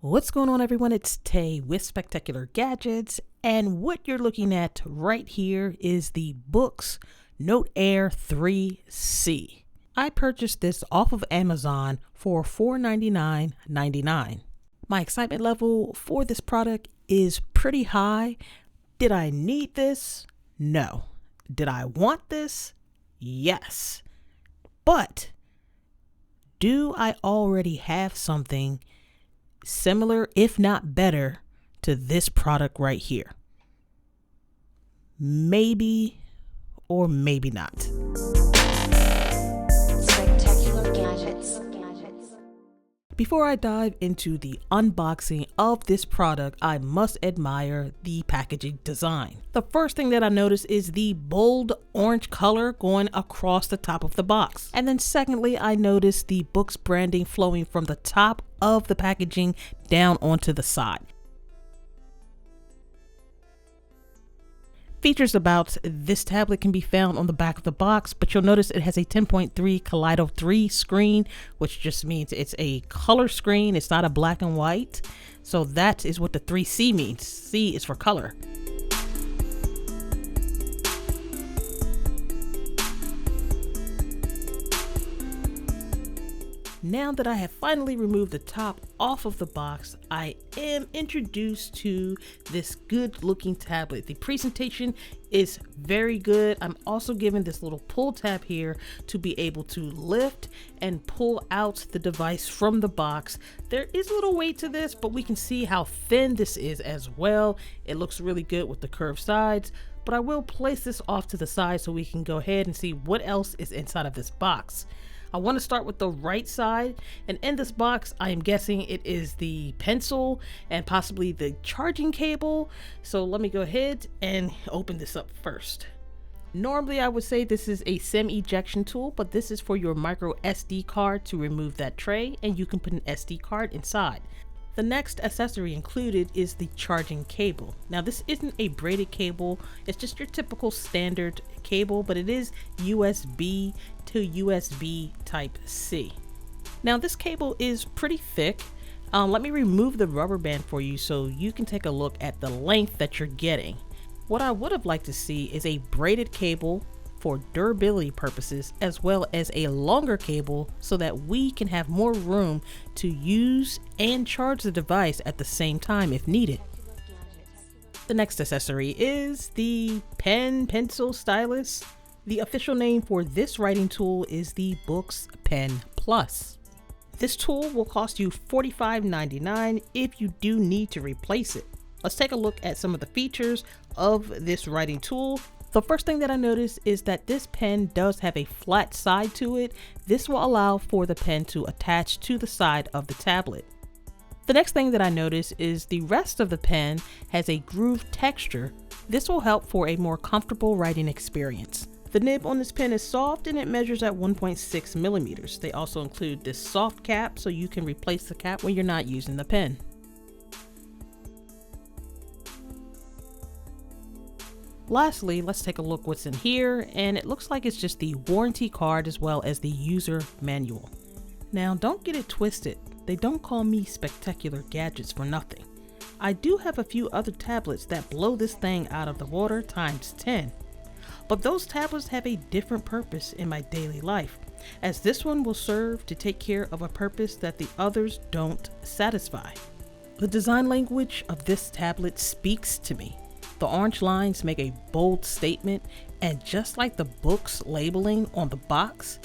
What's going on, everyone? It's Tay with Spectacular Gadgets, and what you're looking at right here is the Boox Note Air 3C. I purchased this off of Amazon for $499.99. My excitement level for this product is pretty high. Did I need this? No. Did I want this? Yes. But do I already have something similar, if not better, to this product right here? Maybe or maybe not. Spectacular Gadgets. Before I dive into the unboxing of this product, I must admire the packaging design. The first thing that I noticed is the bold orange color going across the top of the box. And then secondly, I noticed the Boox branding flowing from the top of the packaging down onto the side. Features about this tablet can be found on the back of the box, but you'll notice it has a 10.3 Kaleido 3 screen, which just means it's a color screen. It's not a black and white. So that is what the 3C means. C is for color. Now that I have finally removed the top off of the box, I am introduced to this good looking tablet. The presentation is very good. I'm also given this little pull tab here to be able to lift and pull out the device from the box. There is a little weight to this, but we can see how thin this is as well. It looks really good with the curved sides, but I will place this off to the side so we can go ahead and see what else is inside of this box. I want to start with the right side, and in this box I am guessing it is the pencil and possibly the charging cable. So let me go ahead and open this up first. Normally I would say this is a SIM ejection tool, but this is for your micro SD card to remove that tray, and you can put an SD card inside. The next accessory included is the charging cable. Now this isn't a braided cable, it's just your typical standard cable, but it is USB to USB type C. Now this cable is pretty thick. Let me remove the rubber band for you so you can take a look at the length that you're getting. What I would have liked to see is a braided cable for durability purposes, as well as a longer cable so that we can have more room to use and charge the device at the same time if needed. The next accessory is the pencil stylus. The official name for this writing tool is the Boox Pen Plus. This tool will cost you $45.99 if you do need to replace it. Let's take a look at some of the features of this writing tool. The first thing that I noticed is that this pen does have a flat side to it. This will allow for the pen to attach to the side of the tablet. The next thing that I noticed is the rest of the pen has a grooved texture. This will help for a more comfortable writing experience. The nib on this pen is soft and it measures at 1.6 millimeters. They also include this soft cap so you can replace the cap when you're not using the pen. Lastly, let's take a look what's in here, and it looks like it's just the warranty card as well as the user manual. Now don't get it twisted, they don't call me Spectacular Gadgets for nothing. I do have a few other tablets that blow this thing out of the water times 10. But those tablets have a different purpose in my daily life, as this one will serve to take care of a purpose that the others don't satisfy. The design language of this tablet speaks to me. The orange lines make a bold statement, and just like the Boox labeling on the box,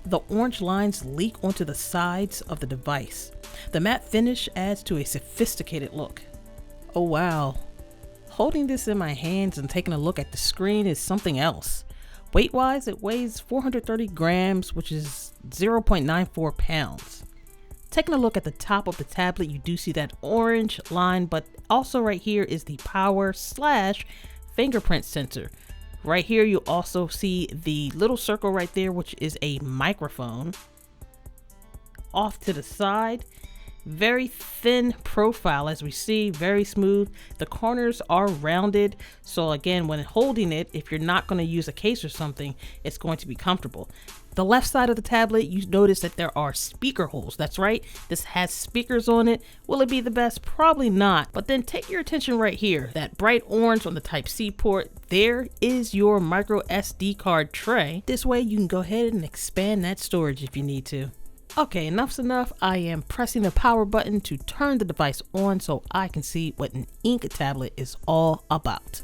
the orange lines leak onto the sides of the device. The matte finish adds to a sophisticated look. Oh wow. Holding this in my hands and taking a look at the screen is something else. Weight-wise, it weighs 430 grams, which is 0.94 pounds. Taking a look at the top of the tablet, you do see that orange line, but also right here is the power/fingerprint sensor. Right here, you also see the little circle right there, which is a microphone. Off to the side, very thin profile as we see, very smooth. The corners are rounded, so again, when holding it, if you're not going to use a case or something, it's going to be comfortable. The left side of the tablet, you notice that there are speaker holes. That's right, this has speakers on it. Will it be the best? Probably not. But then take your attention right here. That bright orange on the Type-C port, there is your micro SD card tray. This way you can go ahead and expand that storage if you need to. Okay, enough's enough. I am pressing the power button to turn the device on so I can see what an ink tablet is all about.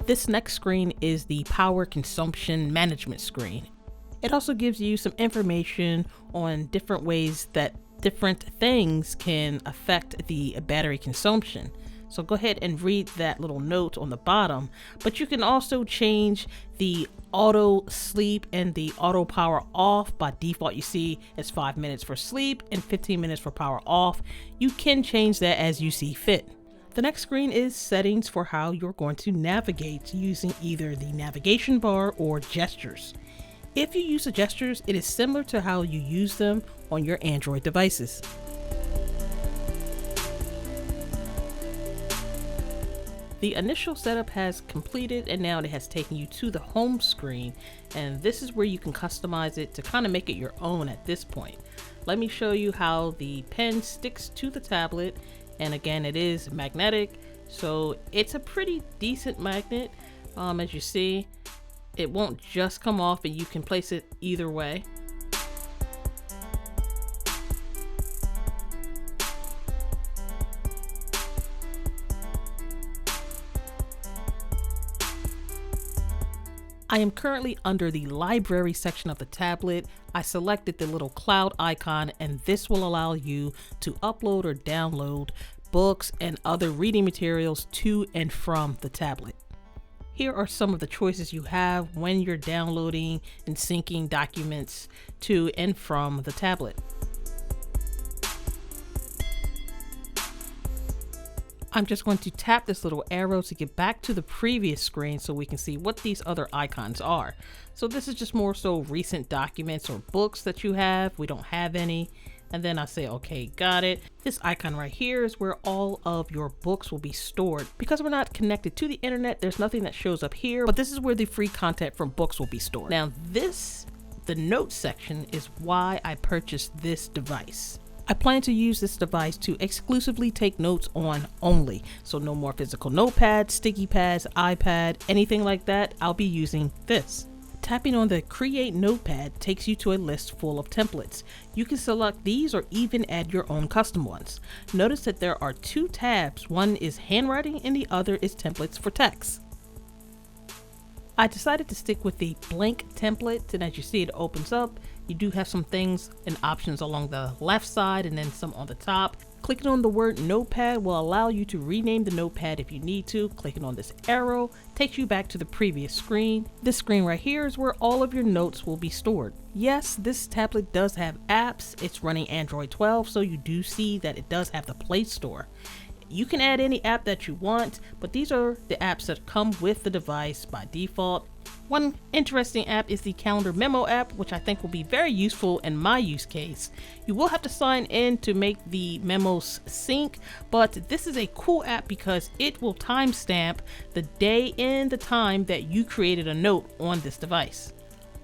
This next screen is the power consumption management screen. It also gives you some information on different ways that different things can affect the battery consumption. So go ahead and read that little note on the bottom, but you can also change the auto sleep and the auto power off. By default, you see it's 5 minutes for sleep and 15 minutes for power off. You can change that as you see fit. The next screen is settings for how you're going to navigate using either the navigation bar or gestures. If you use the gestures, it is similar to how you use them on your Android devices. The initial setup has completed and now it has taken you to the home screen, and this is where you can customize it to kind of make it your own at this point. Let me show you how the pen sticks to the tablet. And again, it is magnetic, so it's a pretty decent magnet. As you see, it won't just come off and you can place it either way. I am currently under the library section of the tablet. I selected the little cloud icon, and this will allow you to upload or download books and other reading materials to and from the tablet. Here are some of the choices you have when you're downloading and syncing documents to and from the tablet. I'm just going to tap this little arrow to get back to the previous screen so we can see what these other icons are. So this is just more so recent documents or books that you have. We don't have any. And then I say, okay, got it. This icon right here is where all of your books will be stored. Because we're not connected to the internet, there's nothing that shows up here, but this is where the free content from books will be stored. Now the notes section is why I purchased this device. I plan to use this device to exclusively take notes on only. So no more physical notepads, sticky pads, iPad, anything like that. I'll be using this. Tapping on the Create Notepad takes you to a list full of templates. You can select these or even add your own custom ones. Notice that there are two tabs. One is handwriting and the other is templates for text. I decided to stick with the blank template, and as you see, it opens up. You do have some things and options along the left side and then some on the top. Clicking on the word notepad will allow you to rename the notepad if you need to. Clicking on this arrow takes you back to the previous screen. This screen right here is where all of your notes will be stored. Yes, this tablet does have apps. It's running Android 12, so you do see that it does have the Play Store. You can add any app that you want, but these are the apps that come with the device by default. One interesting app is the Calendar Memo app, which I think will be very useful in my use case. You will have to sign in to make the memos sync, but this is a cool app because it will timestamp the day and the time that you created a note on this device.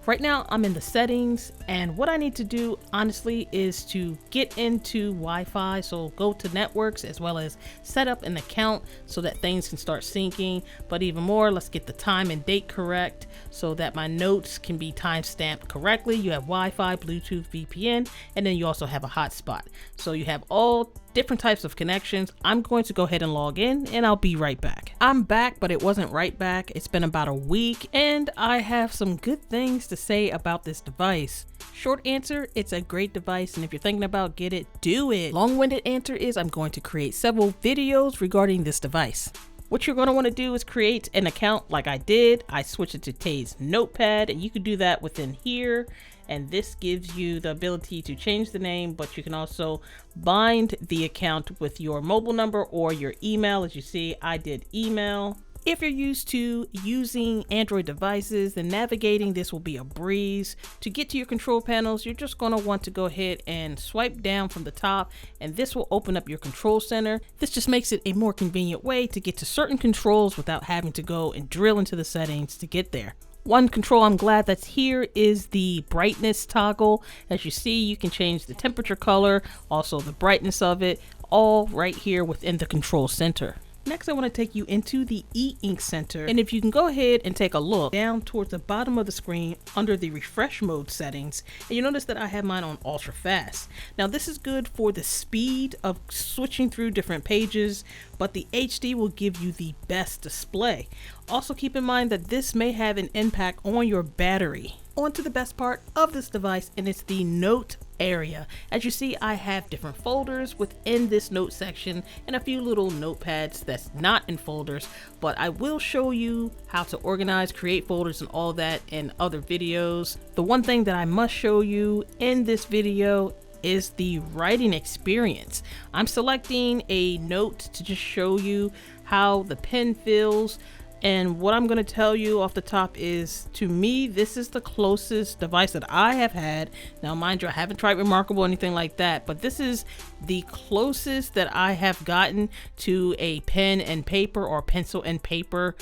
Right now I'm in the settings, and what I need to do honestly is to get into Wi-Fi, so go to networks as well as set up an account so that things can start syncing. But even more, let's get the time and date correct so that my notes can be time-stamped correctly. You have Wi-Fi, Bluetooth, VPN, and then you also have a hotspot. So you have all different types of connections. I'm going to go ahead and log in and I'll be right back. I'm back, but it wasn't right back. It's been about a week and I have some good things to say about this device. Short answer, it's a great device, and if you're thinking about get it, do it. Long-winded answer is I'm going to create several videos regarding this device. What you're going to want to do is create an account like I did. I switched it to Tay's Notepad, and you can do that within here. And this gives you the ability to change the name, but you can also bind the account with your mobile number or your email. As you see, I did email. If you're used to using Android devices, then navigating this will be a breeze. To get to your control panels, you're just going to want to go ahead and swipe down from the top, and this will open up your control center. This just makes it a more convenient way to get to certain controls without having to go and drill into the settings to get there. One control I'm glad that's here is the brightness toggle. As you see, you can change the temperature, color, also the brightness of it, all right here within the control center. Next, I want to take you into the e-ink center, and if you can go ahead and take a look down towards the bottom of the screen under the refresh mode settings, and you notice that I have mine on ultra fast. Now this is good for the speed of switching through different pages, but the HD will give you the best display. Also keep in mind that this may have an impact on your battery. On to the best part of this device, and it's the note area. As you see, I have different folders within this note section and a few little notepads that's not in folders, but I will show you how to organize, create folders and all that in other videos. The one thing that I must show you in this video is the writing experience. I'm selecting a note to just show you how the pen feels. And what I'm going to tell you off the top is, to me, this is the closest device that I have had. Now, mind you, I haven't tried Remarkable or anything like that, but this is the closest that I have gotten to a pen and paper or pencil and paper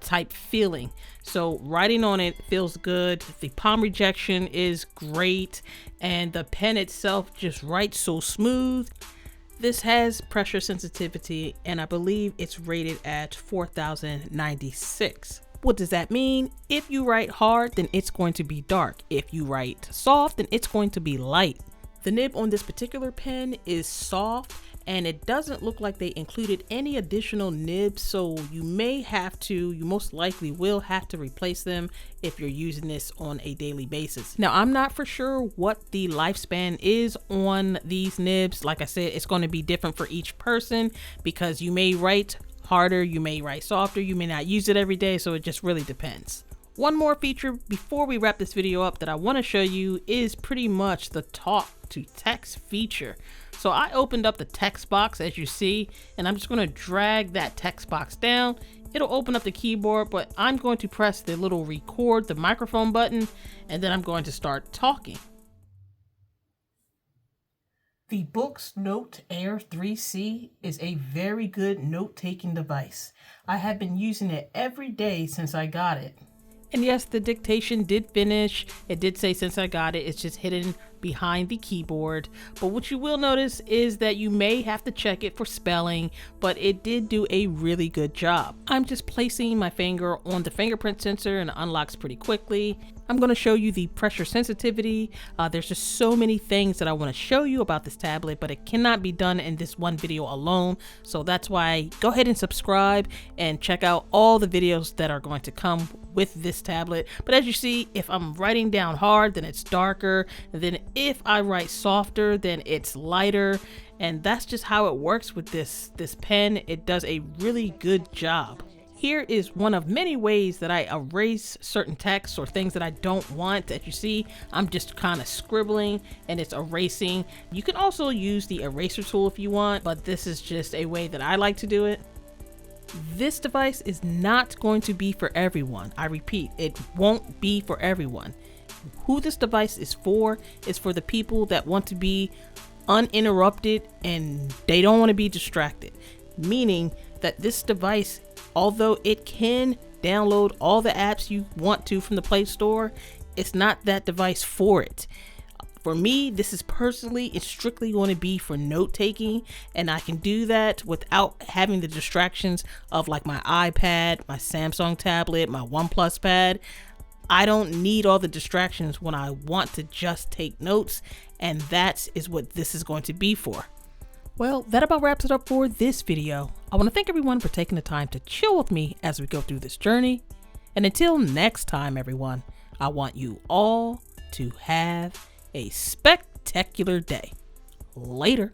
type feeling. So writing on it feels good. The palm rejection is great, and the pen itself just writes so smooth. This has pressure sensitivity, and I believe it's rated at 4096. What does that mean? If you write hard, then it's going to be dark. If you write soft, then it's going to be light. The nib on this particular pen is soft, and it doesn't look like they included any additional nibs, so you most likely will have to replace them if you're using this on a daily basis. Now, I'm not for sure what the lifespan is on these nibs. Like I said, it's going to be different for each person because you may write harder, you may write softer, you may not use it every day, so it just really depends. One more feature before we wrap this video up that I want to show you is pretty much the talk to text feature. So I opened up the text box, as you see, and I'm just going to drag that text box down. It'll open up the keyboard, but I'm going to press the little record, the microphone button, and then I'm going to start talking. The Boox Note Air 3C is a very good note-taking device. I have been using it every day since I got it. And yes, the dictation did finish. It did say since I got it, it's just hidden behind the keyboard. But what you will notice is that you may have to check it for spelling, but it did do a really good job. I'm just placing my finger on the fingerprint sensor and it unlocks pretty quickly. I'm going to show you the pressure sensitivity. There's just so many things that I want to show you about this tablet, but it cannot be done in this one video alone. So that's why go ahead and subscribe and check out all the videos that are going to come with this tablet. But as you see, if I'm writing down hard, then it's darker. And then if I write softer, then it's lighter. And that's just how it works with this pen. It does a really good job. Here is one of many ways that I erase certain texts or things that I don't want. As you see, I'm just kind of scribbling and it's erasing. You can also use the eraser tool if you want, but this is just a way that I like to do it. This device is not going to be for everyone. I repeat, it won't be for everyone. Who this device is for the people that want to be uninterrupted and they don't want to be distracted. Meaning that this device, although it can download all the apps you want to from the Play Store, it's not that device for it. For me, this is personally, it's strictly going to be for note taking, and I can do that without having the distractions of like my iPad, my Samsung tablet, my OnePlus pad. I don't need all the distractions when I want to just take notes, and that is what this is going to be for. Well, that about wraps it up for this video. I want to thank everyone for taking the time to chill with me as we go through this journey. And until next time, everyone, I want you all to have a spectacular day. Later.